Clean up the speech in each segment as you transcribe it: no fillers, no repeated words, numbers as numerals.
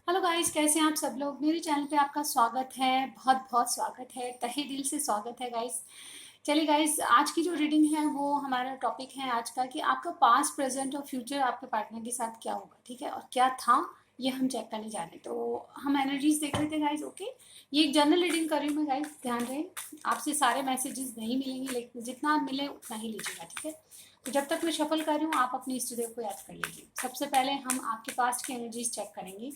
Hello guys, कैसे हैं आप सब लोग। मेरे चैनल पे आपका स्वागत है, बहुत बहुत स्वागत है, तहे दिल से स्वागत है गाइस। चलिए गाइस, आज की जो रीडिंग है वो हमारा टॉपिक है आज का कि आपका पास्ट प्रेजेंट और फ्यूचर आपके पार्टनर के साथ क्या होगा, ठीक है, और क्या था ये हम चेक करने जा रहे हैं। तो हम एनर्जीज देख लेते हैं गाइस। ओके, ये एक जनरल रीडिंग कर रही हूँ मैं गाइस, ध्यान रहे। आपसे सारे मैसेजेस नहीं मिलेंगे, लेकिन जितना मिले उतना ही लीजिएगा, ठीक है। तो जब तक मैं शफल कर रही हूँ, आप अपने इष्ट देव को याद कर लीजिए। सबसे पहले हम आपके पास्ट की एनर्जीज चेक करेंगे।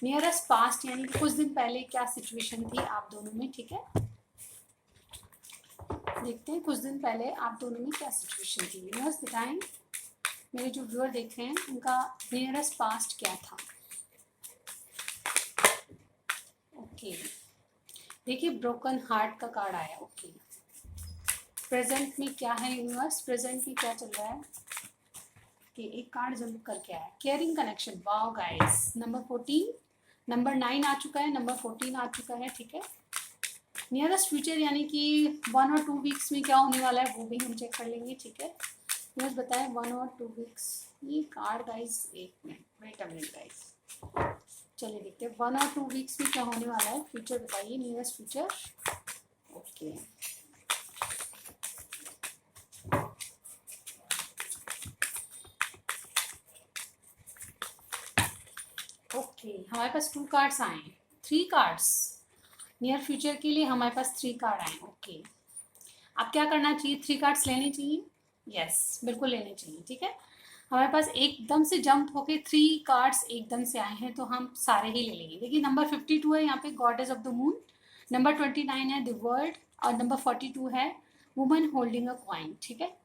नियरेस्ट पास्ट यानी कि कुछ दिन पहले क्या सिचुएशन थी आप दोनों में, ठीक है। देखते हैं कुछ दिन पहले आप दोनों में क्या सिचुएशन थी। यूनिवर्स बताएं, मेरे जो व्यूअर देख रहे हैं उनका नियरेस्ट पास्ट क्या था। ओके, देखिए ब्रोकन हार्ट का कार्ड आया। ओके, प्रेजेंट में क्या है यूनिवर्स, प्रेजेंट में क्या चल रहा है। कि एक कार्ड जंप करके आया, caring connection. Wow guys, number 14, number 9 आ चुका है, नंबर 14 आ चुका है, ठीक है। नियरेस्ट फ्यूचर यानी कि 1 और 2 वीक्स में क्या होने वाला है वो भी हम चेक कर लेंगे, ठीक है। बस बताएं 1 और 2 वीक्स। ये कार्ड गाइस, एक minute, wait a minute guys. चलिए देखते हैं 1 और 2 वीक्स में क्या होने वाला है। फ्यूचर बताइए, नियरेस्ट फ्यूचर। ओके, ओके, हमारे पास 2 कार्ड्स आए हैं, 3 कार्ड्स। नियर फ्यूचर के लिए हमारे पास 3 कार्ड आए। ओके, अब क्या करना चाहिए, 3 कार्ड्स लेने चाहिए। यस, बिल्कुल लेने चाहिए, ठीक है। हमारे पास एकदम से जंप होके 3 कार्ड्स एकदम से आए हैं, तो हम सारे ही ले लेंगे। देखिए नंबर 52 है यहाँ पे, goddess of the moon. Number 29 है द वर्ल्ड, और नंबर 42 है वुमन होल्डिंग अ क्वाइन, ठीक है।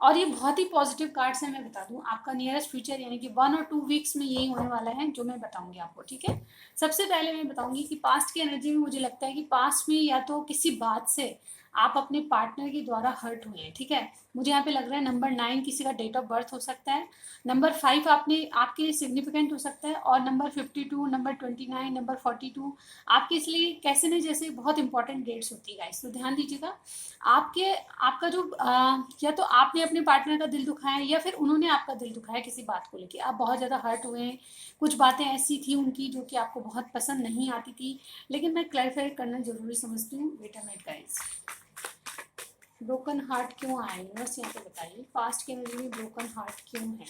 और ये बहुत ही पॉजिटिव कार्ड्स है। मैं बता दूं, आपका नियरेस्ट फ्यूचर यानी कि 1 और 2 वीक्स में यही होने वाला है जो मैं बताऊंगी आपको, ठीक है। सबसे पहले मैं बताऊंगी कि पास्ट की एनर्जी में मुझे लगता है कि पास्ट में या तो किसी बात से आप अपने पार्टनर के द्वारा हर्ट हुए हैं, ठीक है। मुझे यहाँ पे लग रहा है नंबर 9 किसी का डेट ऑफ बर्थ हो सकता है, नंबर 5 आपने आपके लिए सिग्निफिकेंट हो सकता है, और नंबर 52, नंबर 29, नंबर 42 आपके इसलिए कैसे नहीं जैसे बहुत इंपॉर्टेंट डेट्स होती है गाइस, तो ध्यान दीजिएगा। आपके आपका जो या तो आपने अपने पार्टनर का दिल दुखाया है या फिर उन्होंने आपका दिल दुखाया किसी बात को लेके, आप बहुत ज़्यादा हर्ट हुए हैं। कुछ बातें ऐसी थी उनकी जो कि आपको बहुत पसंद नहीं आती थी, लेकिन मैं क्लैरिफाई करना जरूरी समझती हूँ। Wait a minute guys, broken heart क्यों आया यूनिवर्स, यहाँ पे बताइए पास्ट के एनर्जी में ब्रोकन हार्ट क्यों है।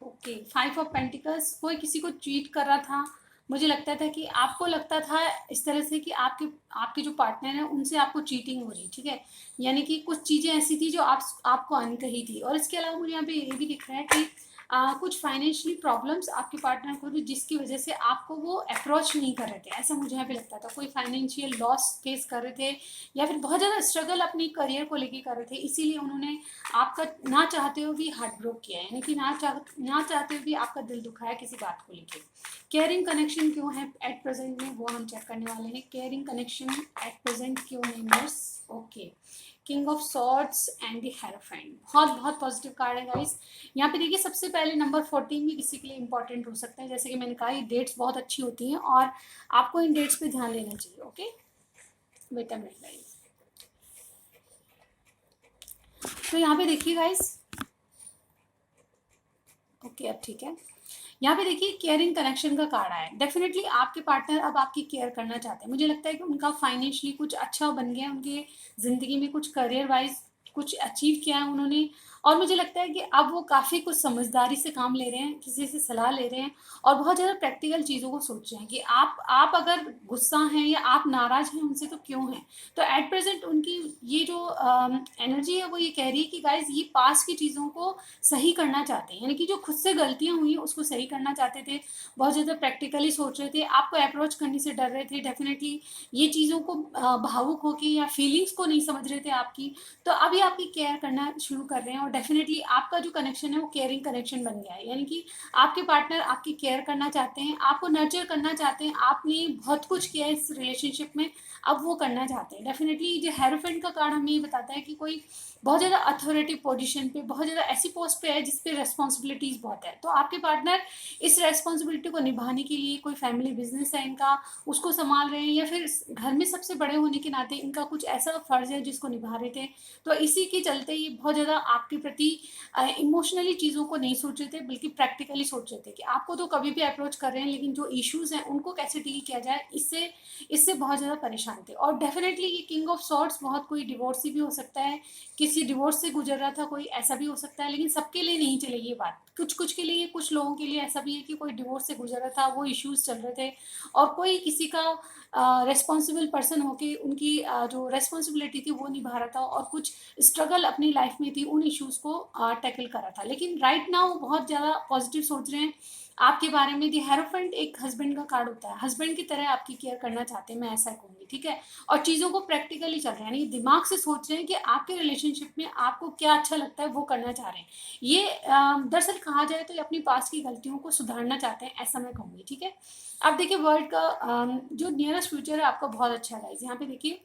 ओके, 5 ऑफ पेंटिकल्स, कोई किसी को चीट कर रहा था। मुझे लगता था कि आपको लगता था इस तरह से कि आपके आपके जो पार्टनर है उनसे आपको चीटिंग हो रही, ठीक है। यानी कि कुछ चीज़ें ऐसी थी जो आपको अनकही थी। और इसके अलावा मुझे यहाँ पे ये भी दिख रहा है कि कुछ फाइनेंशियली प्रॉब्लम्स आपके पार्टनर को थी जिसकी वजह से आपको वो अप्रोच नहीं कर रहे थे, ऐसा मुझे यहाँ पे लगता था। कोई फाइनेंशियल लॉस फेस कर रहे थे या फिर बहुत ज़्यादा स्ट्रगल अपनी करियर को लेके कर रहे थे, इसीलिए उन्होंने आपका ना चाहते हुए भी हार्ट ब्रोक किया है, यानी कि ना चाहते हुए भी आपका दिल दुखाया किसी बात को लेके। केयरिंग कनेक्शन क्यों है एट प्रेजेंट में, वो हम चेक करने वाले हैं। केयरिंग कनेक्शन एट प्रेजेंट क्यों है nurse. Okay, king of swords and the hierophant, बहुत बहुत पॉजिटिव कार्ड है गाइस। यहाँ पे देखिए सबसे पहले नंबर 14 भी किसी के लिए इंपॉर्टेंट हो सकता है। जैसे कि मैंने कहा, ये डेट्स बहुत अच्छी होती हैं और आपको इन डेट्स पे ध्यान देना चाहिए। ओके, बेटा मिल गाइस, तो यहाँ पे देखिए गाइस। ओके, अब ठीक है। यहाँ पे देखिए केयरिंग कनेक्शन का कार्ड आया है। डेफिनेटली आपके पार्टनर अब आपकी केयर करना चाहते हैं। मुझे लगता है कि उनका फाइनेंशियली कुछ अच्छा बन गया, उनके ज़िंदगी में कुछ करियर वाइज कुछ अचीव किया है उन्होंने। और मुझे लगता है कि अब वो काफ़ी कुछ समझदारी से काम ले रहे हैं, किसी से सलाह ले रहे हैं और बहुत ज़्यादा प्रैक्टिकल चीज़ों को सोच रहे हैं कि आप अगर गुस्सा हैं या आप नाराज़ हैं उनसे तो क्यों हैं। तो एट प्रेजेंट उनकी ये जो एनर्जी है वो ये कह रही है कि गाइज ये पास की चीज़ों को सही करना चाहते हैं, यानी कि जो खुद से गलतियां हुई उसको सही करना चाहते थे। बहुत ज़्यादा प्रैक्टिकली सोच रहे थे, आपको अप्रोच करने से डर रहे थे। डेफिनेटली ये चीज़ों को भावुक होके या फीलिंग्स को नहीं समझ रहे थे आपकी। तो अभी आपकी केयर करना शुरू कर रहे हैं और डेफिनेटली आपका जो कनेक्शन है वो केयरिंग कनेक्शन बन गया है। यानी कि आपके पार्टनर आपकी केयर करना चाहते हैं, आपको नर्चर करना चाहते हैं। आपने बहुत कुछ किया इस रिलेशनशिप में, अब वो करना चाहते हैं। डेफिनेटली जो हेरोफेंट का कार्ड हमें ये बताता है कि कोई बहुत ज़्यादा अथॉरिटी पोजीशन पे, बहुत ज़्यादा ऐसी पोस्ट पे है जिस पे रेस्पॉन्सिबिलिटीज़ बहुत है। तो आपके पार्टनर इस रेस्पॉन्सिबिलिटी को निभाने के लिए, कोई फैमिली बिजनेस है इनका उसको संभाल रहे हैं, या फिर घर में सबसे बड़े होने के नाते इनका कुछ ऐसा फर्ज है जिसको निभा रहे थे। तो इसी के चलते ये बहुत ज़्यादा आपके प्रति इमोशनली चीज़ों को नहीं सोच रहे थे, बल्कि प्रैक्टिकली सोच रहे थे कि आपको तो कभी भी अप्रोच कर रहे हैं, लेकिन जो इश्यूज हैं उनको कैसे डील किया जाए, इससे बहुत ज़्यादा परेशान थे। और डेफिनेटली ये किंग ऑफ सॉर्ड्स बहुत कोई डिवोर्सी भी हो सकता है, किसी डिवोर्स से गुजर रहा था कोई, ऐसा भी हो सकता है, लेकिन सबके लिए नहीं चलेगी ये बात। कुछ कुछ के लिए, कुछ लोगों के लिए ऐसा भी है कि कोई डिवोर्स से गुजर रहा था, वो इश्यूज चल रहे थे, और कोई किसी का रेस्पॉन्सिबल पर्सन होके उनकी जो रेस्पॉन्सिबिलिटी थी वो निभा रहा था, और कुछ स्ट्रगल अपनी लाइफ में थी, उन इश्यूज को टैकल कर रहा था। लेकिन राइट नाउ बहुत ज़्यादा पॉजिटिव सोच रहे हैं आपके बारे में। दी हेरोफेंट एक हस्बैंड का कार्ड होता है, हस्बैंड की तरह आपकी केयर करना चाहते हैं, मैं ऐसा कहूँगी, ठीक है। और चीज़ों को प्रैक्टिकली चल रहे हैं, यानी दिमाग से सोच रहे हैं कि आपके रिलेशनशिप में आपको क्या अच्छा लगता है वो करना चाह रहे हैं। ये दरअसल कहा जाए तो ये अपनी पास्ट की गलतियों को सुधारना चाहते हैं, ऐसा मैं कहूँगी, ठीक है। अब देखिए वर्ल्ड का जो नियरेस्ट फ्यूचर है आपका बहुत अच्छा है गाइस। यहाँ पे देखिए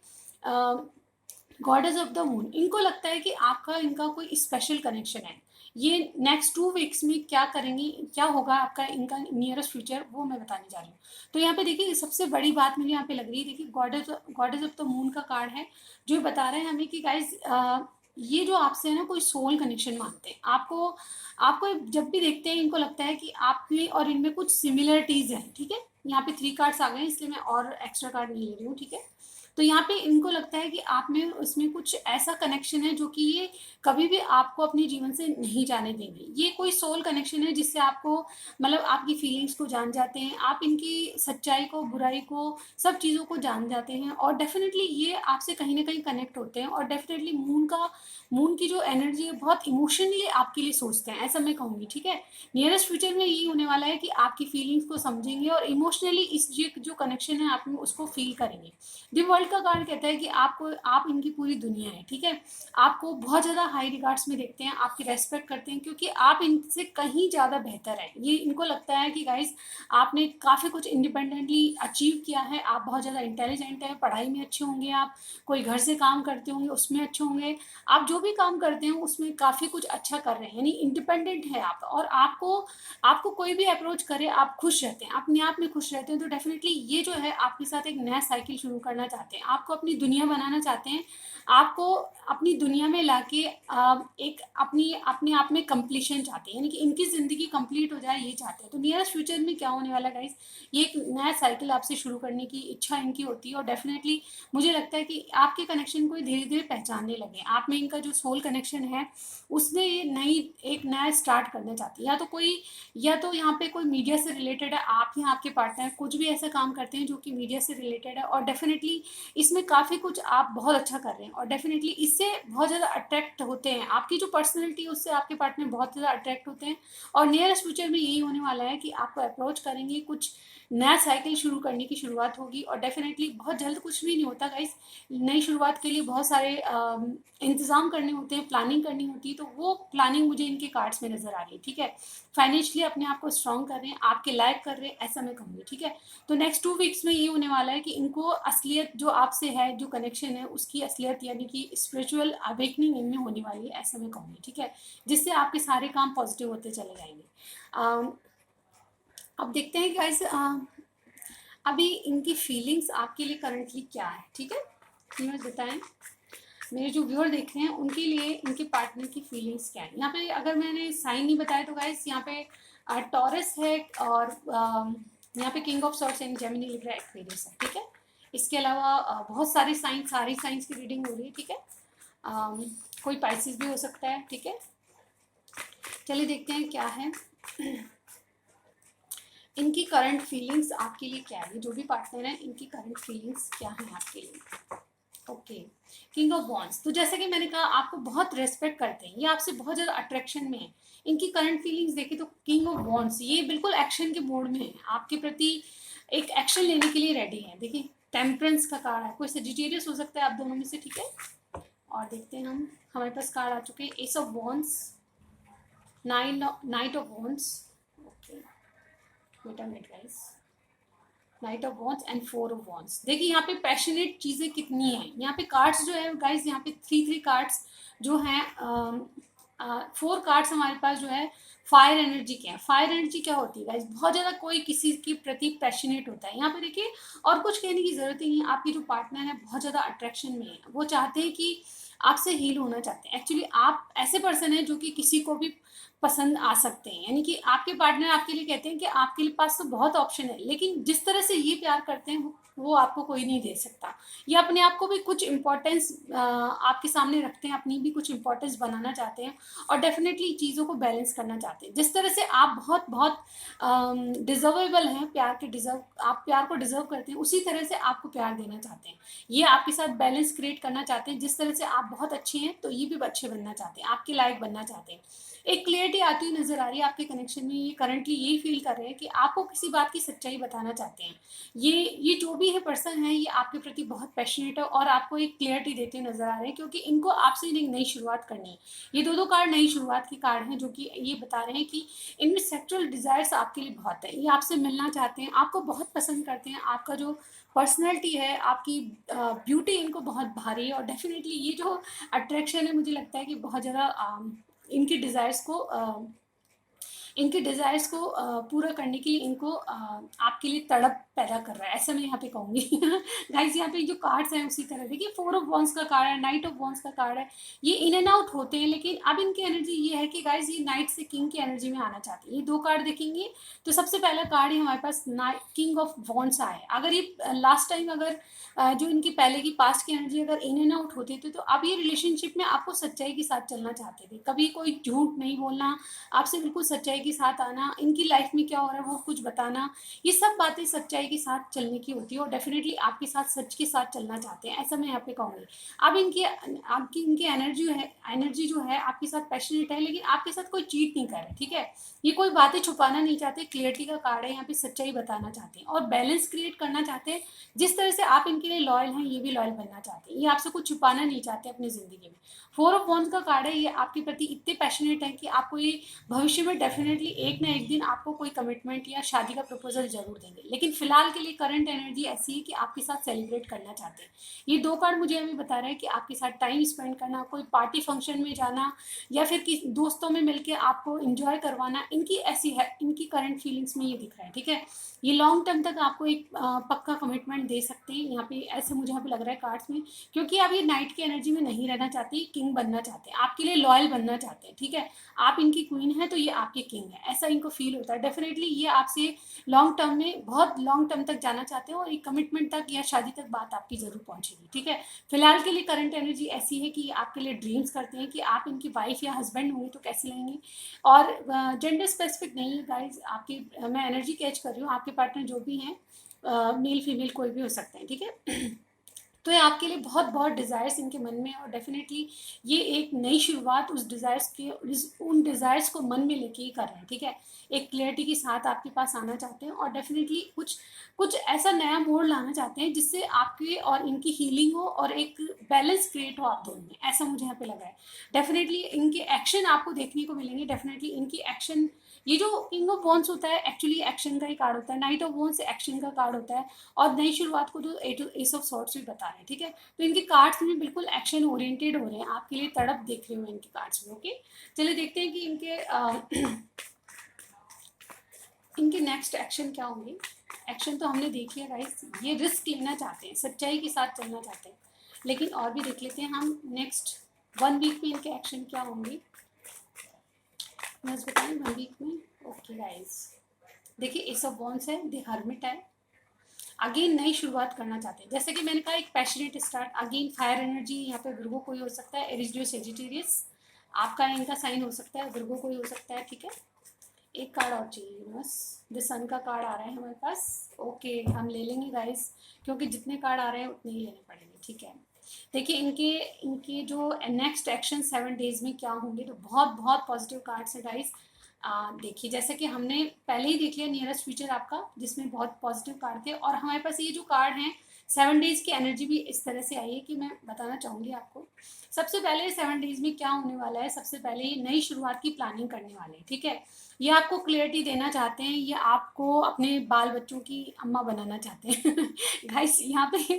गॉडेस ऑफ द मून, इनको लगता है कि आपका इनका कोई स्पेशल कनेक्शन है। ये नेक्स्ट 2 वीक्स में क्या करेंगी, क्या होगा आपका इनका नियरेस्ट फ्यूचर, वो मैं बताने जा रही हूँ। तो यहाँ पे देखिए सबसे बड़ी बात मुझे यहाँ पे लग रही है, देखिए गॉडेस ऑफ द मून का कार्ड है, जो बता रहे हैं हमें कि गाइज ये जो आपसे है ना कोई सोल कनेक्शन मानते हैं। आपको आपको जब भी देखते हैं इनको लगता है कि आप में और इनमें कुछ सिमिलरिटीज हैं, ठीक है। यहाँ पे 3 कार्ड्स आ गए, इसलिए मैं और एक्स्ट्रा कार्ड नहीं ले रही हूँ, ठीक है। तो यहाँ पे इनको लगता है कि आप में उसमें कुछ ऐसा कनेक्शन है जो कि ये कभी भी आपको अपने जीवन से नहीं जाने देंगे। ये कोई सोल कनेक्शन है जिससे आपको मतलब आपकी फीलिंग्स को जान जाते हैं, आप इनकी सच्चाई को, बुराई को, सब चीज़ों को जान जाते हैं, और डेफिनेटली ये आपसे कहीं ना कहीं कनेक्ट होते हैं। और डेफिनेटली मून की जो एनर्जी है बहुत इमोशनली आपके लिए सोचते हैं, ऐसा मैं कहूँगी, ठीक है। नियरेस्ट फ्यूचर में यही होने वाला है कि आपकी फीलिंग्स को समझेंगे और इमोशनली इस जो कनेक्शन है आप में उसको फील करेंगे। दी वर्ल्ड का कार्ड कहता है कि आप इनकी पूरी दुनिया है, ठीक है। आपको बहुत ज़्यादा हाई रिगार्ड्स में देखते हैं, आपकी रेस्पेक्ट करते हैं, क्योंकि आप इनसे कहीं ज़्यादा बेहतर है। ये इनको लगता है कि गाइस आपने काफ़ी कुछ इंडिपेंडेंटली अचीव किया है, आप बहुत ज़्यादा इंटेलिजेंट हैं, पढ़ाई में अच्छे होंगे, आप कोई घर से काम करते होंगे उसमें अच्छे होंगे, आप जो भी काम करते हैं उसमें काफ़ी कुछ अच्छा कर रहे हैं, यानी इंडिपेंडेंट है आप। और आपको कोई भी अप्रोच करे आप खुश रहते हैं, अपने आप में खुश रहते हैं। तो डेफिनेटली ये जो है आपके साथ एक नया साइकिल शुरू करना चाहते हैं, आपको अपनी दुनिया बनाना चाहते हैं, आपको अपनी दुनिया में लाके एक अपने आप में कंप्लीशन चाहते हैं, यानी कि इनकी ज़िंदगी कंप्लीट हो जाए ये चाहते हैं। तो नियरेस्ट फ्यूचर में क्या होने वाला गाइस, ये एक नया साइकिल आपसे शुरू करने की इच्छा इनकी होती है। और डेफिनेटली मुझे लगता है कि आपके कनेक्शन को धीरे धीरे पहचानने लगे, आप में इनका जो सोल कनेक्शन है उसने ये एक नया स्टार्ट करना चाहती है। या तो यहाँ पे कोई मीडिया से रिलेटेड है, आप या आपके पार्टनर कुछ भी ऐसा काम करते हैं जो कि मीडिया से रिलेटेड है, और डेफिनेटली इसमें काफ़ी कुछ आप बहुत अच्छा कर रहे हैं, और डेफिनेटली इससे बहुत ज़्यादा अट्रैक्ट होते हैं। आपकी जो पर्सनैलिटी है उससे आपके पार्टनर बहुत ज़्यादा अट्रैक्ट होते हैं। और नियरेस्ट फ्यूचर में यही होने वाला है कि आपको अप्रोच करेंगे, कुछ नया साइकिल शुरू करने की शुरुआत होगी। और डेफिनेटली बहुत जल्द कुछ भी नहीं होता गाइस, नई शुरुआत के लिए बहुत सारे इंतज़ाम करने होते हैं, प्लानिंग करनी होती है। तो वो प्लानिंग मुझे इनके कार्ड्स में नज़र आ रही है, ठीक है। फाइनेंशियली अपने आप को स्ट्रॉन्ग कर रहे हैं, आपके लायक कर रहे हैं, ऐसा मैं कहूँगी, ठीक है। तो नेक्स्ट 2 वीक्स में ये होने वाला है कि इनको असलियत जो आपसे है, जो कनेक्शन है उसकी असलियत यानी कि स्पिरिचुअल अवेकनिंग इनमें होने वाली है, ऐसा मैं कहूँगी, ठीक है। जिससे आपके सारे काम पॉजिटिव होते चले जाएंगे। अब देखते हैं गाइस अभी इनकी फीलिंग्स आपके लिए करंटली क्या है, ठीक है। व्यूअर्स बताएं, मेरे जो व्यूअर देख रहे हैं उनके लिए इनके पार्टनर की फीलिंग्स क्या है। यहाँ पे अगर मैंने साइन नहीं बताया तो गाइस यहाँ पे टॉरस है, और यहाँ पे king of swords and Gemini Libra Aquarius है, ठीक है। इसके अलावा बहुत सारे सारी साइंस की रीडिंग हो रही है, ठीक है। कोई पाइसिस भी हो सकता है, ठीक है। चलिए देखते हैं क्या है इनकी करंट फीलिंग्स आपके लिए क्या है। जो भी पार्टनर है इनकी करंट फीलिंग्स क्या है आपके लिए। ओके, किंग ऑफ वॉन्ड्स, तो जैसे कि मैंने कहा आपको बहुत रेस्पेक्ट करते हैं, ये आपसे बहुत ज़्यादा अट्रैक्शन में है। इनकी करंट फीलिंग्स देखिए तो किंग ऑफ वॉन्ड्स ये बिल्कुल एक्शन के मोड में है, आपके प्रति एक एक्शन लेने के लिए रेडी है। देखिए टेम्परेंस का कार्ड है, कोई सजिटेरियस हो सकता है आप दोनों में से, ठीक है। और देखते हैं हम, हमारे पास कार्ड आ चुके हैं ace of wands, knight of wands, okay wait a minute guys, knight of wands and 4 of wands. देखिए यहाँ पे पैशनेट चीज़ें कितनी हैं। यहाँ पे कार्ड्स जो है गाइस, यहाँ पे 3 कार्ड्स जो हैं, 4 कार्ड्स हमारे पास जो है फायर एनर्जी के हैं। फायर एनर्जी क्या होती है गाइस, बहुत ज़्यादा कोई किसी के प्रति पैशनेट होता है। यहाँ पे देखिए और कुछ कहने की ज़रूरत ही नहीं है, आपकी जो पार्टनर है बहुत ज़्यादा अट्रैक्शन में है, वो चाहते हैं कि आपसे हील होना चाहते हैं। एक्चुअली आप ऐसे पर्सन हैं जो कि किसी को भी पसंद आ सकते हैं, यानी कि आपके पार्टनर आपके लिए कहते हैं कि आपके पास तो बहुत ऑप्शन है, लेकिन जिस तरह से ये प्यार करते हैं वो आपको कोई नहीं दे सकता। ये अपने आप को भी कुछ इम्पोर्टेंस आपके सामने रखते हैं, अपनी भी कुछ इम्पोर्टेंस बनाना चाहते हैं और डेफिनेटली चीज़ों को बैलेंस करना चाहते हैं। जिस तरह से आप बहुत बहुत डिजर्वेबल हैं, प्यार के डिजर्व, आप प्यार को डिजर्व करते हैं, उसी तरह से आपको प्यार देना चाहते हैं। ये आपके साथ बैलेंस क्रिएट करना चाहते हैं। जिस तरह से आप बहुत अच्छे हैं तो ये भी अच्छे बनना चाहते हैं, आपके लायक बनना चाहते हैं। एक क्लियरिटी आती हुई नजर आ रही है आपके कनेक्शन में। ये करंटली यही फील कर रहे हैं कि आपको किसी बात की सच्चाई बताना चाहते हैं। ये जो भी है पर्सन है, ये आपके प्रति बहुत पैशनेट है और आपको एक क्लियरिटी देते हुए नजर आ रहे हैं, क्योंकि इनको आपसे एक नई शुरुआत करनी है। ये दो कार्ड नई शुरुआत के कार्ड हैं, जो कि ये बता रहे हैं कि इनमें सेक्सुअल डिजायर्स आपके लिए बहुत है। ये आपसे मिलना चाहते हैं, आपको बहुत पसंद करते हैं। आपका जो पर्सनैलिटी है, आपकी ब्यूटी इनको बहुत भारी है और डेफिनेटली ये जो अट्रैक्शन है, मुझे लगता है कि बहुत ज़्यादा इनके डिज़ायर्स को पूरा करने के लिए इनको आपके लिए तड़प पैदा कर रहा है, ऐसा मैं यहाँ पे कहूँगी। गाइस यहाँ पे जो कार्ड्स हैं उसी तरह देखिए, 4 ऑफ वॉन्स का कार्ड है, नाइट ऑफ वॉन्स का कार्ड है। ये इन एंड आउट होते हैं, लेकिन अब इनकी एनर्जी ये है कि गाइस ये नाइट से किंग की एनर्जी में आना चाहते हैं। ये 2 कार्ड देखेंगे तो सबसे पहला कार्ड है हमारे पास किंग ऑफ वॉन्स आए। अगर ये लास्ट टाइम अगर जो इनकी पहले की पास्ट की एनर्जी अगर इन एंड आउट होती थी, तो अब ये रिलेशनशिप में आपको सच्चाई के साथ चलना चाहते थे। कभी कोई झूठ नहीं बोलना, आपसे बिल्कुल सच्चाई के साथ आना, इनकी लाइफ में क्या हो रहा है वो कुछ बताना, ये सब बातें सच्चाई के साथ चलने की होती है और डेफिनेटली आपके साथ सच के साथ चलना चाहते हैं, ऐसा मैं यहाँ पे कहूँगी। अब इनकी एनर्जी जो है आपके साथ पैशनेट है, लेकिन आपके साथ कोई चीट नहीं कर रहा है, ठीक है। ये कोई बातें छुपाना नहीं चाहते, क्लियरिटी का कार्ड है, यहाँ पे सच्चाई बताना चाहते हैं और बैलेंस क्रिएट करना चाहते हैं। जिस तरह से आप इनके लिए लॉयल हैं, ये भी लॉयल बनना चाहते हैं। ये आपसे कुछ छुपाना नहीं चाहते अपनी जिंदगी में। 4 ऑफ वॉन्ड्स का कार्ड है, ये आपके प्रति इतने पैशनेट है कि आपको ये भविष्य में डेफिनेटली एक ना एक दिन आपको कोई कमिटमेंट या शादी का प्रपोजल जरूर देंगे, लेकिन फिलहाल के लिए करंट एनर्जी ऐसी है कि आपके साथ सेलिब्रेट करना चाहते हैं। ये 2 कार्ड मुझे अभी बता रहे हैं कि आपके साथ टाइम स्पेंड करना, कोई पार्टी फंक्शन में जाना या फिर किसी दोस्तों में मिलकर आपको इंजॉय करवाना, इनकी ऐसी है, इनकी करंट फीलिंग्स में ये दिख रहा है, ठीक है। ये लॉन्ग टर्म तक आपको एक पक्का कमिटमेंट दे सकते हैं, यहाँ पे ऐसे मुझे यहाँ पे लग रहा है कार्ड्स में, क्योंकि आप ये नाइट की एनर्जी में नहीं रहना चाहते, किंग बनना चाहते हैं, आपके लिए लॉयल बनना चाहते हैं, ठीक है। आप इनकी क्वीन है तो ये आपके किंग है, ऐसा इनको फील होता है। डेफिनेटली ये आपसे लॉन्ग टर्म में, बहुत लॉन्ग टर्म तक जाना चाहते हैं और एक कमिटमेंट तक या शादी तक बात आपकी जरूर पहुंचेगी, ठीक है। फिलहाल के लिए करंट एनर्जी ऐसी है कि आपके लिए ड्रीम्स करते हैं कि आप इनकी वाइफ या हस्बैंड होंगे तो कैसे लगेंगे, और जेंडर स्पेसिफिक नहीं है गाइज। आपकी मैं एनर्जी कैच कर रही हूँ, आपके पार्टनर जो भी हैं मेल फीमेल कोई भी हो सकते हैं, ठीक है। तो ये आपके लिए बहुत बहुत डिज़ायर्स इनके मन में, और डेफिनेटली ये एक नई शुरुआत उस डिज़ायर्स के, उन डिज़ायर्स को मन में लेके ही कर रहे हैं, ठीक है। एक क्लियरिटी के साथ आपके पास आना चाहते हैं और डेफिनेटली कुछ कुछ ऐसा नया मोड़ लाना चाहते हैं जिससे आपके और इनकी हीलिंग हो और एक बैलेंस क्रिएट हो आप दोनों में, ऐसा मुझे यहाँ पे लग रहा है। डेफिनेटली इनके एक्शन आपको देखने को मिलेंगे, डेफिनेटली इनकी एक्शन, ये जो किंग ऑफ वॉन्ड्स होता है एक्चुअली एक्शन का ही कार्ड होता है, नाइट ऑफ वॉन्ड्स एक्शन का कार्ड होता है, और नई शुरुआत को जो एस ऑफ सॉर्ड्स भी बता रहे हैं, ठीक है। तो इनके कार्ड्स में बिल्कुल एक्शन ओरिएंटेड हो रहे हैं, आपके लिए तड़प देख रहे हो इनके कार्ड्स में, ओके। चलिए देखते हैं कि इनके नेक्स्ट एक्शन क्या होंगे। एक्शन तो हमने देख लिया गाइस, ये रिस्क लेना चाहते हैं, सच्चाई के साथ चलना चाहते हैं, लेकिन और भी देख लेते हैं हम नेक्स्ट 1 वीक में इनके एक्शन क्या होंगे, बस बताएं 1 वीक में। ओके गाइस, देखिए एस ऑफ वॉन्ड्स है, द हर्मिट है, अगेन नई शुरुआत करना चाहते हैं। जैसे कि मैंने कहा एक passionate start, again fire energy, यहाँ पे विर्गो कोई हो सकता है, एरिस सेजिटेरियस आपका इनका साइन हो सकता है, विर्गो कोई हो सकता है, ठीक है। एक कार्ड और चाहिए बस, द सन का कार्ड आ रहा है हमारे पास, ओके हम ले लेंगे गाइस, क्योंकि जितने कार्ड आ रहे हैं उतने ही लेने पड़ेंगे, ठीक है। देखिए इनके जो नेक्स्ट एक्शन 7 डेज में क्या होंगे, तो बहुत बहुत पॉजिटिव कार्ड्स है गाइस। देखिए जैसे कि हमने पहले ही देख लिया नियरेस्ट फ्यूचर आपका, जिसमें बहुत पॉजिटिव कार्ड थे, और हमारे पास ये जो कार्ड हैं 7 डेज की एनर्जी भी इस तरह से आई है कि मैं बताना चाहूँगी आपको। सबसे पहले 7 डेज में क्या होने वाला है, सबसे पहले ये नई शुरुआत की प्लानिंग करने वाले हैं, ठीक है। ये आपको क्लियरिटी देना चाहते हैं, ये आपको अपने बाल बच्चों की अम्मा बनाना चाहते हैं। गाइस यहाँ पे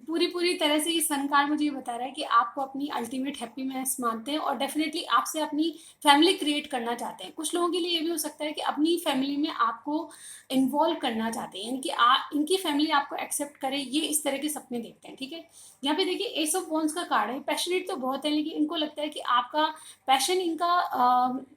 पूरी तरह से ये सन कार्ड मुझे ये बता रहा है कि आपको अपनी अल्टीमेट हैप्पीनेस मानते हैं और डेफिनेटली आपसे अपनी फैमिली क्रिएट करना चाहते हैं। कुछ लोगों के लिए ये भी हो सकता है कि अपनी फैमिली में आपको इन्वॉल्व करना चाहते हैं, यानी कि इनकी फैमिली आपको एक्सेप्ट करे, ये इस तरह के सपने देखते हैं, ठीक है। यहाँ पे देखिए एस ऑफ वॉन्ड्स का कार्ड है, पैशनेट तो बहुत है, लेकिन इनको लगता है कि आपका पैशन इनका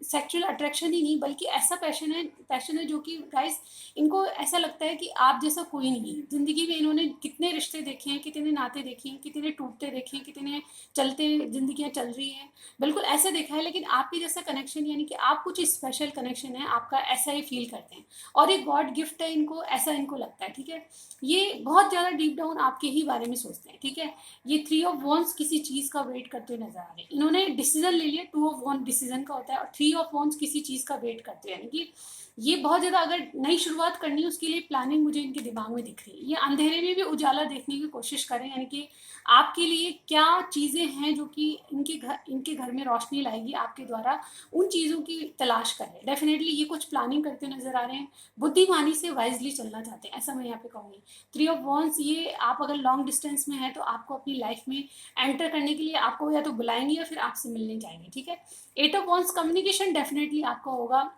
सेक्सुअल अट्रैक्शन ही नहीं, बल्कि ऐसा पैशन है जो कि गाइस इनको ऐसा लगता है कि आप जैसा कोई नहीं है जिंदगी में। इन्होंने कितने रिश्ते देखे हैं, कितने नाते देखे हैं, कितने टूटते देखे हैं, कितने चलते जिंदगियां चल रही हैं, बिल्कुल ऐसे देखा है। लेकिन आपके जैसा कनेक्शन, यानी कि आप कुछ स्पेशल कनेक्शन है आपका, ऐसा ही फील करते हैं, और ये गॉड गिफ्ट है इनको, ऐसा इनको लगता है, ठीक है। ये बहुत ज़्यादा डीप डाउन आपके ही बारे में सोचते हैं, ठीक है। ये 3 ऑफ वॉन्ड्स किसी चीज़ का वेट करते हुए नजर आ रहे हैं। इन्होंने डिसीजन ले लिया, 2 ऑफ वॉन्ड डिसीजन का होता है, और 3 ऑफ वॉन्ड्स किसी चीज़ का वेट करते हैं, यानी कि ये बहुत ज़्यादा अगर नई शुरुआत करनी है उसके लिए प्लानिंग मुझे इनके दिमाग में दिख रही है। ये अंधेरे में भी उजाला देखने की कोशिश करें, यानी कि आपके लिए क्या चीज़ें हैं जो कि इनके घर में रोशनी लाएगी आपके द्वारा, उन चीज़ों की तलाश करें। डेफिनेटली ये कुछ प्लानिंग करते नजर आ रहे हैं, बुद्धिमानी से वाइजली चलना चाहते हैं, ऐसा मैं यहाँ पे कहूँगी। 3 ऑफ वॉन्ड्स, ये आप अगर लॉन्ग डिस्टेंस में है तो आपको अपनी लाइफ में एंटर करने के लिए आपको या तो बुलाएंगे या फिर आपसे मिलने जाएंगे, ठीक है। 8 ऑफ वॉन्ड्स, कम्युनिकेशन डेफिनेटली आपका होगा।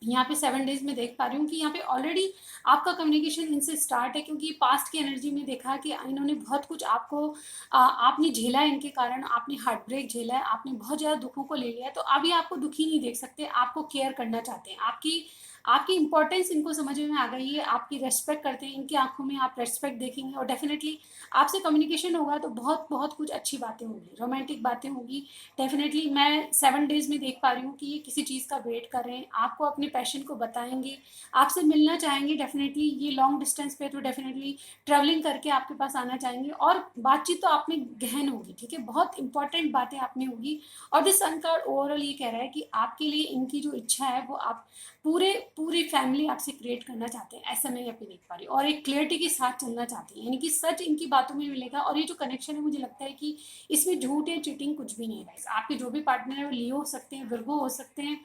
यहाँ पे 7 डेज में देख पा रही हूँ कि यहाँ पे ऑलरेडी आपका कम्युनिकेशन इनसे स्टार्ट है, क्योंकि पास्ट की एनर्जी में देखा कि इन्होंने बहुत कुछ आपको आपने झेला है, इनके कारण आपने हार्ट ब्रेक झेला है, आपने बहुत ज़्यादा दुखों को ले लिया है। तो अभी आपको दुखी नहीं देख सकते, आपको केयर करना चाहते हैं, आपकी आपकी इंपॉर्टेंस इनको समझ में आ गई है, आपकी रेस्पेक्ट करते हैं, इनकी आंखों में आप रेस्पेक्ट देखेंगे, और डेफिनेटली आपसे कम्युनिकेशन होगा तो बहुत बहुत कुछ अच्छी बातें होंगी, रोमांटिक बातें होंगी। डेफिनेटली मैं 7 डेज में देख पा रही हूँ कि ये किसी चीज़ का वेट कर रहे हैं, आपको अपने पैशन को बताएंगे, आपसे मिलना चाहेंगे। डेफिनेटली ये लॉन्ग डिस्टेंस पे तो डेफिनेटली ट्रैवलिंग करके आपके पास आना चाहेंगे, और बातचीत तो आप में गहन होगी, ठीक है, बहुत इंपॉर्टेंट बातें आप में होगी। और दिस सन कार्ड ओवरऑल ये कह रहा है कि आपके लिए इनकी जो इच्छा है वो आप पूरी फैमिली आपसे क्रिएट करना चाहते हैं, ऐसा मैं यहाँ पे देख पा रही हूँ, और एक क्लियरिटी के साथ चलना चाहती हैं, यानी कि सच इनकी बातों में मिलेगा। और ये जो कनेक्शन है मुझे लगता है कि इसमें झूठ या चीटिंग कुछ भी नहीं है गाइस। आपके जो भी पार्टनर है वो लियो हो सकते हैं, विर्गो हो सकते हैं,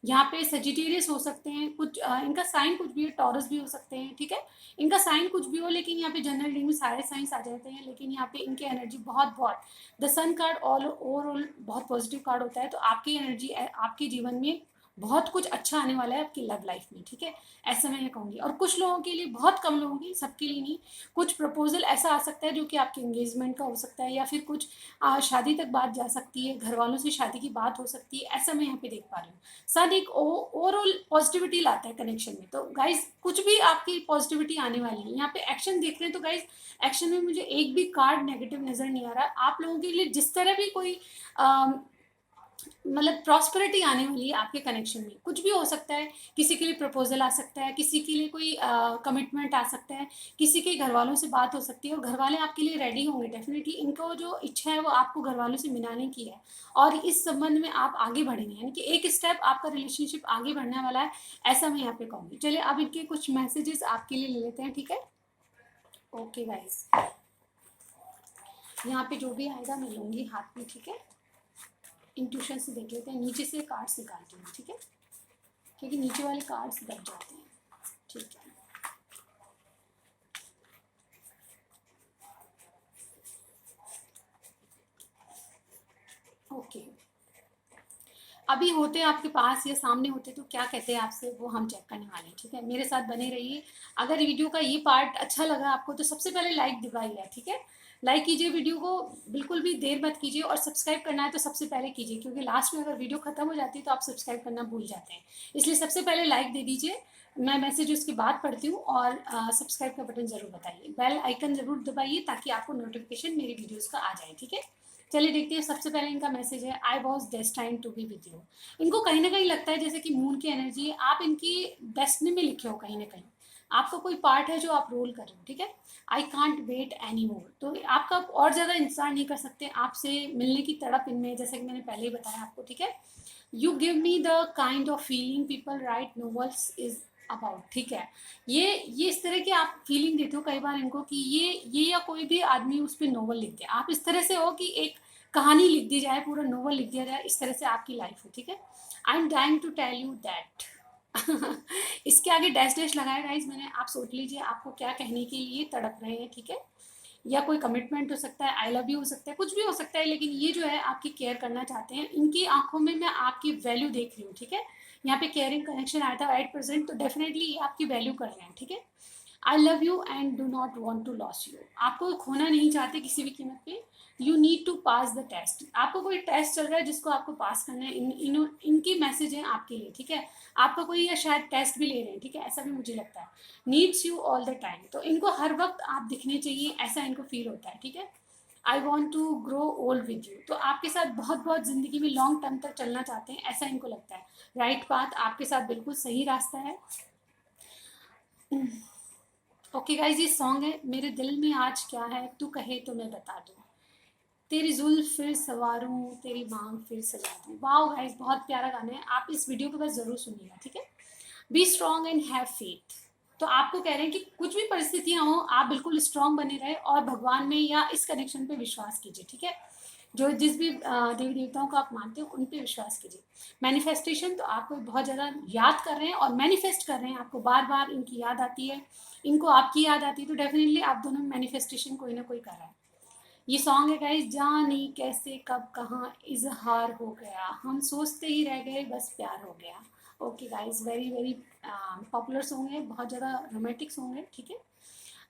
यहाँ पे सजिटेरियस हो सकते हैं, कुछ इनका साइन कुछ भी है, टॉरस भी हो सकते हैं, ठीक है। इनका साइन कुछ भी हो, लेकिन यहाँ पे जनरल रीडिंग में सारे साइंस आ जाते हैं, लेकिन यहाँ पे इनकी एनर्जी बहुत बहुत, the sun card all overall बहुत पॉजिटिव कार्ड होता है। तो आपकी एनर्जी आपके जीवन में बहुत कुछ अच्छा आने वाला है आपकी लव लाइफ में, ठीक है, ऐसा मैं ये कहूँगी। और कुछ लोगों के लिए, बहुत कम लोगों की, सबके लिए नहीं, कुछ प्रपोजल ऐसा आ सकता है जो कि आपके एंगेजमेंट का हो सकता है, या फिर कुछ शादी तक बात जा सकती है, घर वालों से शादी की बात हो सकती है, ऐसा मैं यहाँ पे देख पा रही हूँ। सन एक ओवरऑल पॉजिटिविटी लाता है कनेक्शन में। तो गाइज कुछ भी आपकी पॉजिटिविटी आने वाली है। यहाँ पे एक्शन देख रहे हैं तो गाइज एक्शन में मुझे एक भी कार्ड नेगेटिव नजर नहीं आ रहा। आप लोगों के लिए जिस तरह भी कोई मतलब प्रॉस्पेरिटी आने वाली है आपके कनेक्शन में, कुछ भी हो सकता है। किसी के लिए प्रपोजल आ सकता है, किसी के लिए कोई कमिटमेंट आ सकता है, किसी के घर वालों से बात हो सकती है, और घर वाले आपके लिए रेडी होंगे। डेफिनेटली इनको जो इच्छा है वो आपको घर वालों से मिलाने की है, और इस संबंध में आप आगे बढ़ेंगे, यानी कि एक स्टेप आपका रिलेशनशिप आगे बढ़ने वाला है, ऐसा मैं यहाँ पे कहूँगी। चलिए अब इनके कुछ मैसेजेस आपके लिए ले लेते हैं, ठीक है। ओके गाइस, यहाँ पे जो भी आएगा मैं लूँगी हाथ में, ठीक है। इंट्यूशन से देख लेते हैं, नीचे से कार्ड्स निकालती हूँ, ठीक है, क्योंकि नीचे वाले कार्ड्स दब जाते हैं, ठीक है। ओके, अभी होते आपके पास या सामने होते तो क्या कहते हैं आपसे, वो हम चेक करने वाले हैं, ठीक है। मेरे साथ बने रहिए। अगर वीडियो का ये पार्ट अच्छा लगा आपको तो सबसे पहले लाइक दबाइए, ठीक है, लाइक कीजिए वीडियो को, बिल्कुल भी देर मत कीजिए। और सब्सक्राइब करना है तो सबसे पहले कीजिए, क्योंकि लास्ट में अगर वीडियो खत्म हो जाती है तो आप सब्सक्राइब करना भूल जाते हैं, इसलिए सबसे पहले लाइक दे दीजिए। मैं मैसेज उसके बाद पढ़ती हूँ, और सब्सक्राइब का बटन जरूर बताइए, बेल आइकन जरूर दबाइए ताकि आपको नोटिफिकेशन मेरी वीडियोज़ का आ जाए, ठीक है। चलिए देखते हैं। सबसे पहले इनका मैसेज है, I was destined to be with you. इनको कहीं ना कहीं लगता है जैसे कि मून की एनर्जी है, आप इनकी डेस्टिनी में लिखे हो कहीं ना कहीं, आपका कोई पार्ट है जो आप रोल कर रहे हो, ठीक है। I can't wait any more, तो आपका और ज़्यादा इंतजार नहीं कर सकते, आपसे मिलने की तड़प इनमें, जैसे कि मैंने पहले ही बताया आपको, ठीक है। You give me the kind of feeling people right novels is about, ठीक है। ये इस तरह की आप फीलिंग देते हो कई बार इनको कि ये या कोई भी आदमी उस पर नोवेल लिखते हैं, आप इस तरह से हो कि एक कहानी लिख दी जाए, पूरा नोवेल लिख दिया जाए, इस तरह से आपकी लाइफ हो, ठीक है। I am dying to tell you that इसके आगे डैश डैश लगाया गाइस मैंने, आप सोच लीजिए आपको क्या कहने के लिए तड़प रहे हैं, ठीक है। या कोई कमिटमेंट हो सकता है, आई लव यू हो सकता है, कुछ भी हो सकता है, लेकिन ये जो है आपकी केयर करना चाहते हैं। इनकी आंखों में मैं आपकी वैल्यू देख रही हूँ, ठीक है। यहाँ पे केयरिंग कनेक्शन आया था 8%, तो डेफिनेटली ये आपकी वैल्यू कर रहे हैं, ठीक है। I love you and do not want to lose you, आपको खोना नहीं चाहते किसी भी कीमत पे। You need to pass the test, आपको कोई टेस्ट चल रहा है जिसको आपको पास करना है, इनकी मैसेज है आपके लिए, ठीक है। आपका कोई या शायद टेस्ट भी ले रहे हैं, ठीक है, ऐसा भी मुझे लगता है। Needs you all the time, तो इनको हर वक्त आप दिखने चाहिए, ऐसा इनको फील होता है, ठीक है। I want to grow old with you, तो आपके साथ बहुत बहुत ज़िंदगी में लॉन्ग टर्म तक चलना चाहते हैं, ऐसा इनको लगता है। राइट पाथ, आपके साथ बिल्कुल सही रास्ता है। ओके गाइज, ये सॉन्ग है मेरे दिल में आज क्या है तू कहे तो मैं बता दूँ, तेरी जुल्फ फिर सवारूं तेरी मांग फिर सजा दूँ। वाओ गाइज, बहुत प्यारा गाना है, आप इस वीडियो को बस ज़रूर सुनिएगा, ठीक है। Be strong and have faith, तो आपको कह रहे हैं कि कुछ भी परिस्थितियां हो आप बिल्कुल स्ट्रांग बने रहे और भगवान में या इस कनेक्शन पे विश्वास कीजिए, ठीक है। जो जिस भी देवी देवताओं को आप मानते हो उन पे विश्वास कीजिए। मैनिफेस्टेशन, तो आपको बहुत ज़्यादा याद कर रहे हैं और मैनिफेस्ट कर रहे हैं, आपको बार बार इनकी याद आती है, इनको आपकी याद आती है, तो डेफिनेटली आप दोनों में मैनिफेस्टेशन कोई ना कोई कर रहा है। ये सॉन्ग है गाइस, जाने कैसे कब कहाँ इजहार हो गया, हम सोचते ही रह गए बस प्यार हो गया। Okay guys, very very popular song है, बहुत ज़्यादा रोमांटिक सॉन्ग है, ठीक है।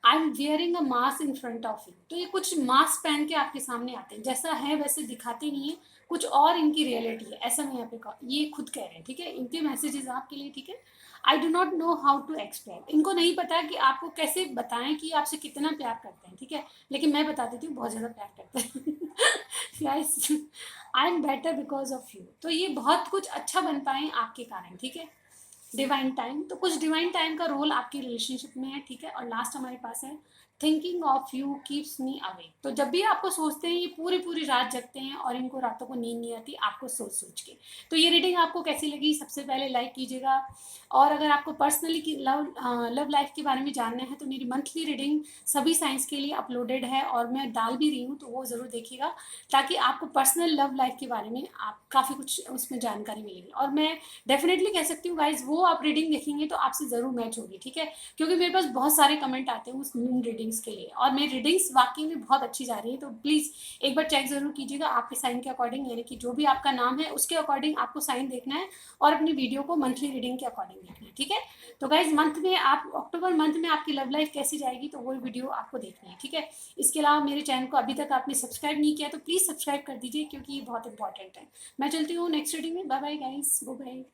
I M wearing a mask in front of you, तो ये कुछ मास्क पहन के आपके सामने आते हैं, जैसा है वैसे दिखाते नहीं है, कुछ और इनकी रियलिटी है, ऐसा मैं यहाँ पे ये खुद कह रहे हैं, ठीक है। इनके मैसेजेस आपके लिए, ठीक है। I do not know how to explain, इनको नहीं पता कि आपको कैसे बताएं कि आपसे कितना प्यार करते हैं, ठीक है, लेकिन मैं बता देती हूँ बहुत ज़्यादा प्यार करते हैं। Guys, I am better because of you, तो ये बहुत कुछ अच्छा बन पाए आपके कारण, ठीक है। डिवाइन टाइम, तो कुछ डिवाइन टाइम का रोल आपकी रिलेशनशिप में है, ठीक है। और लास्ट हमारे पास है thinking of you keeps me awake, तो जब भी आपको सोचते हैं ये पूरी पूरी रात जगते हैं और इनको रातों को नींद नहीं आती आपको सोच सोच के। तो ये रीडिंग आपको कैसी लगी, सबसे पहले लाइक कीजिएगा, और अगर आपको पर्सनली की लव लाइफ के बारे में जानना है तो मेरी मंथली रीडिंग सभी साइंस के लिए अपलोडेड है और मैं डाल भी रही हूँ, तो वो ज़रूर देखिएगा, ताकि आपको पर्सनल लव लाइफ के बारे में आप काफ़ी कुछ उसमें जानकारी मिलेगी। और मैं डेफिनेटली कह सकती हूँ गाइज, वो आप रीडिंग देखेंगे तो आपसे ज़रूर मैच होगी, ठीक है, क्योंकि मेरे पास बहुत सारे कमेंट आते हैं उस मून रीडिंग्स के लिए, और मेरी रीडिंग्स वाकई में बहुत अच्छी जा रही है, तो प्लीज़ एक बार चेक ज़रूर कीजिएगा आपके साइन के अकॉर्डिंग, यानी कि जो भी आपका नाम है उसके अकॉर्डिंग आपको साइन देखना है, और अपनी वीडियो को मंथली रीडिंग के अकॉर्डिंग देखना है, ठीक है। तो गाइज, मंथ में आप अक्टूबर मंथ में आपकी लव लाइफ कैसी जाएगी तो वो वीडियो आपको देखनी है, ठीक है। इसके अलावा मेरे चैनल को अभी तक आपने सब्सक्राइब नहीं किया तो प्लीज़ सब्सक्राइब कर दीजिए, क्योंकि ये बहुत इंपॉर्टेंट है। मैं चलती हूँ नेक्स्ट रीडिंग में, bye bye guys, bye bye.